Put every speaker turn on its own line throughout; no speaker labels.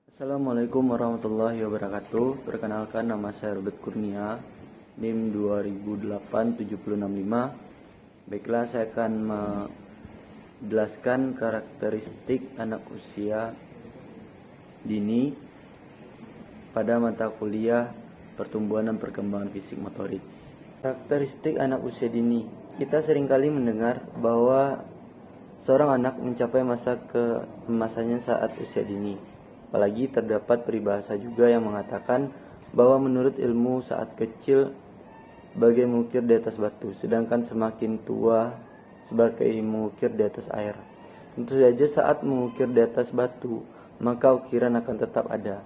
Assalamualaikum warahmatullahi wabarakatuh. Perkenalkan, nama saya Robert Kurnia, NIM 2008-7065. Baiklah, saya akan menjelaskan karakteristik anak usia dini pada mata kuliah pertumbuhan dan perkembangan fisik motorik. Karakteristik anak usia dini. Kita seringkali mendengar bahwa seorang anak mencapai masa keemasannya saat usia dini. Apalagi terdapat peribahasa juga yang mengatakan bahwa menurut ilmu saat kecil bagai mengukir di atas batu, sedangkan semakin tua sebagai mengukir di atas air. Tentu saja saat mengukir di atas batu, maka ukiran akan tetap ada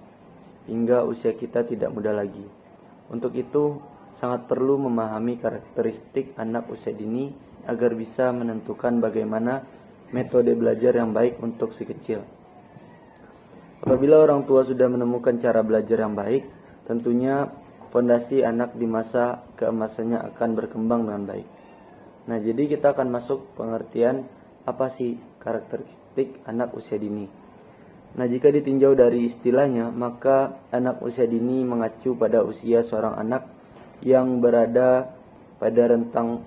hingga usia kita tidak muda lagi. Untuk itu, sangat perlu memahami karakteristik anak usia dini agar bisa menentukan bagaimana metode belajar yang baik untuk si kecil. Apabila orang tua sudah menemukan cara belajar yang baik, tentunya fondasi anak di masa keemasannya akan berkembang dengan baik. Nah, jadi kita akan masuk pengertian apa sih karakteristik anak usia dini. Nah, jika ditinjau dari istilahnya, maka anak usia dini mengacu pada usia seorang anak yang berada pada rentang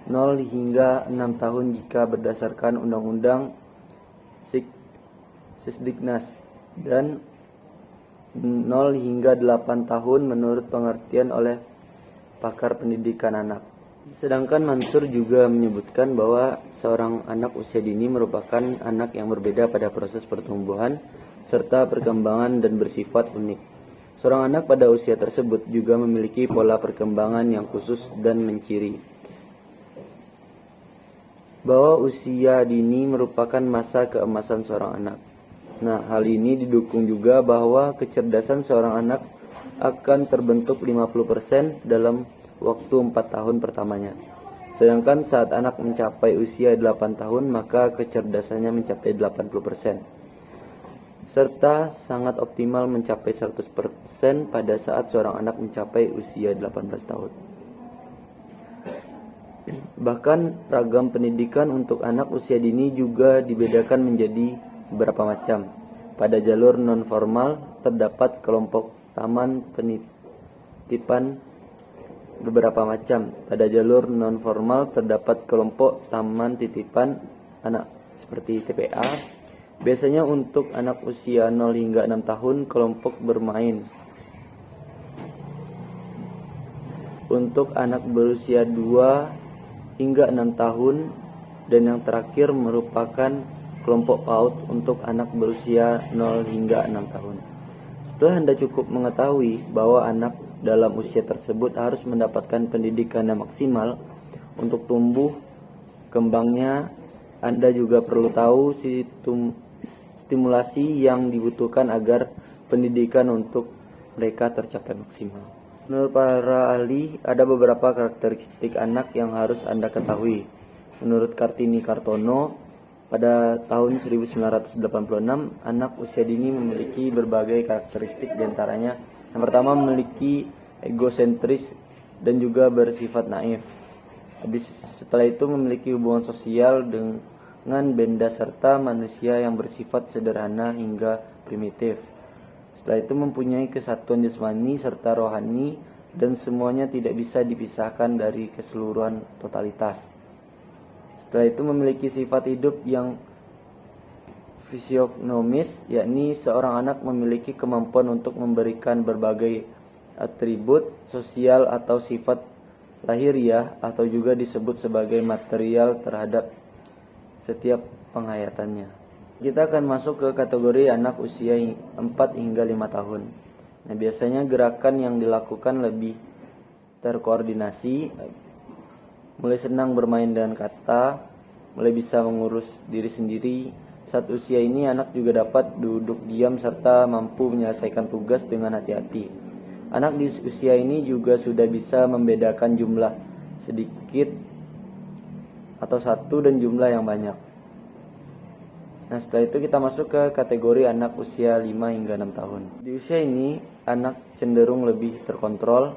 0 hingga 6 tahun jika berdasarkan Undang-Undang Sisdiknas, dan 0 hingga 8 tahun menurut pengertian oleh pakar pendidikan anak. Sedangkan Mansur juga menyebutkan bahwa seorang anak usia dini merupakan anak yang berbeda pada proses pertumbuhan serta perkembangan dan bersifat unik. Seorang anak pada usia tersebut juga memiliki pola perkembangan yang khusus dan menciri bahwa usia dini merupakan masa keemasan seorang anak. Nah, hal ini didukung juga bahwa kecerdasan seorang anak akan terbentuk 50% dalam waktu 4 tahun pertamanya. Sedangkan saat anak mencapai usia 8 tahun, maka kecerdasannya mencapai 80%. Serta sangat optimal mencapai 100% pada saat seorang anak mencapai usia 18 tahun. Bahkan ragam pendidikan untuk anak usia dini juga dibedakan menjadi beberapa macam. Pada jalur non-formal terdapat kelompok taman penitipan beberapa macam. Pada jalur non-formal terdapat kelompok taman titipan anak seperti TPA. Biasanya untuk anak usia 0 hingga 6 tahun kelompok bermain. Untuk anak berusia 2 hingga 6 tahun, dan yang terakhir merupakan kelompok PAUD untuk anak berusia 0 hingga 6 tahun. Setelah Anda cukup mengetahui bahwa anak dalam usia tersebut harus mendapatkan pendidikan yang maksimal untuk tumbuh kembangnya, Anda juga perlu tahu stimulasi yang dibutuhkan agar pendidikan untuk mereka tercapai maksimal. Menurut para ahli, ada beberapa karakteristik anak yang harus Anda ketahui. Menurut Kartini Kartono, pada tahun 1986, anak usia dini memiliki berbagai karakteristik, diantaranya yang pertama memiliki egosentris dan juga bersifat naif. Setelah itu memiliki hubungan sosial dengan benda serta manusia yang bersifat sederhana hingga primitif. Setelah itu mempunyai kesatuan jasmani serta rohani dan semuanya tidak bisa dipisahkan dari keseluruhan totalitas. Setelah itu memiliki sifat hidup yang fisionomis, yakni seorang anak memiliki kemampuan untuk memberikan berbagai atribut sosial atau sifat lahiriah atau juga disebut sebagai material terhadap setiap penghayatannya. Kita akan masuk ke kategori anak usia 4 hingga 5 tahun. Nah, biasanya gerakan yang dilakukan lebih terkoordinasi, mulai senang bermain dengan kata, mulai bisa mengurus diri sendiri. Saat usia ini anak juga dapat duduk diam serta mampu menyelesaikan tugas dengan hati-hati. Anak di usia ini juga sudah bisa membedakan jumlah sedikit atau satu dan jumlah yang banyak. Nah, setelah itu kita masuk ke kategori anak usia 5 hingga 6 tahun. Di usia ini anak cenderung lebih terkontrol.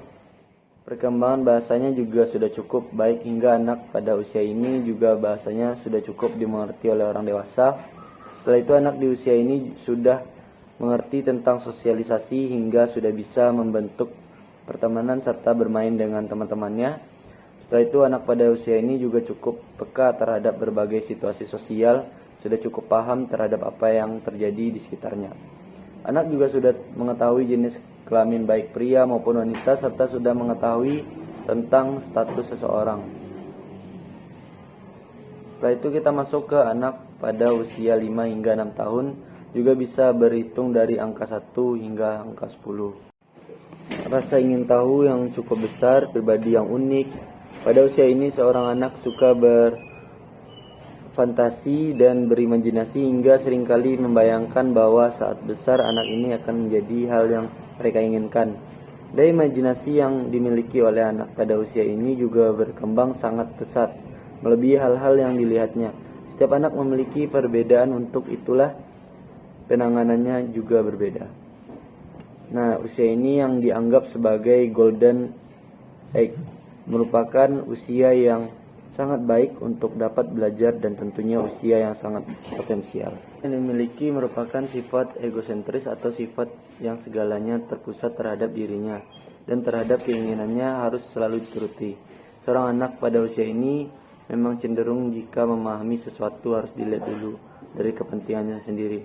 Perkembangan bahasanya juga sudah cukup baik hingga anak pada usia ini juga bahasanya sudah cukup dimengerti oleh orang dewasa. Setelah itu anak di usia ini sudah mengerti tentang sosialisasi hingga sudah bisa membentuk pertemanan serta bermain dengan teman-temannya. Setelah itu anak pada usia ini juga cukup peka terhadap berbagai situasi sosial, sudah cukup paham terhadap apa yang terjadi di sekitarnya. Anak juga sudah mengetahui jenis kelamin baik pria maupun wanita serta sudah mengetahui tentang status seseorang. Setelah itu kita masuk ke anak pada usia 5 hingga 6 tahun, juga bisa berhitung dari angka 1 hingga angka 10. Rasa ingin tahu yang cukup besar, pribadi yang unik. Pada usia ini seorang anak suka berfantasi dan berimajinasi hingga seringkali membayangkan bahwa saat besar anak ini akan menjadi hal yang mereka inginkan. Dan imajinasi yang dimiliki oleh anak pada usia ini juga berkembang sangat pesat, melebihi hal-hal yang dilihatnya. Setiap anak memiliki perbedaan, untuk itulah penanganannya juga berbeda. Nah, usia ini yang dianggap sebagai golden age, merupakan usia yang sangat baik untuk dapat belajar dan tentunya usia yang sangat potensial. Yang dimiliki merupakan sifat egosentris atau sifat yang segalanya terpusat terhadap dirinya dan terhadap keinginannya harus selalu dituruti. Seorang anak pada usia ini memang cenderung jika memahami sesuatu harus dilihat dulu dari kepentingannya sendiri.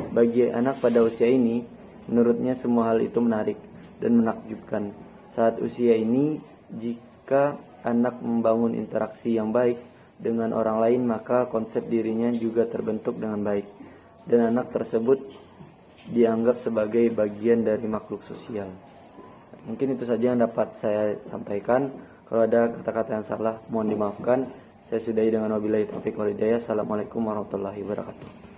Bagi anak pada usia ini, menurutnya semua hal itu menarik dan menakjubkan. Saat usia ini, jika anak membangun interaksi yang baik dengan orang lain, maka konsep dirinya juga terbentuk dengan baik. Dan anak tersebut dianggap sebagai bagian dari makhluk sosial. Mungkin itu saja yang dapat saya sampaikan. Kalau ada kata-kata yang salah, mohon dimaafkan. Saya sudahi dengan wabillahi taufiq wal hidayah. Assalamualaikum warahmatullahi wabarakatuh.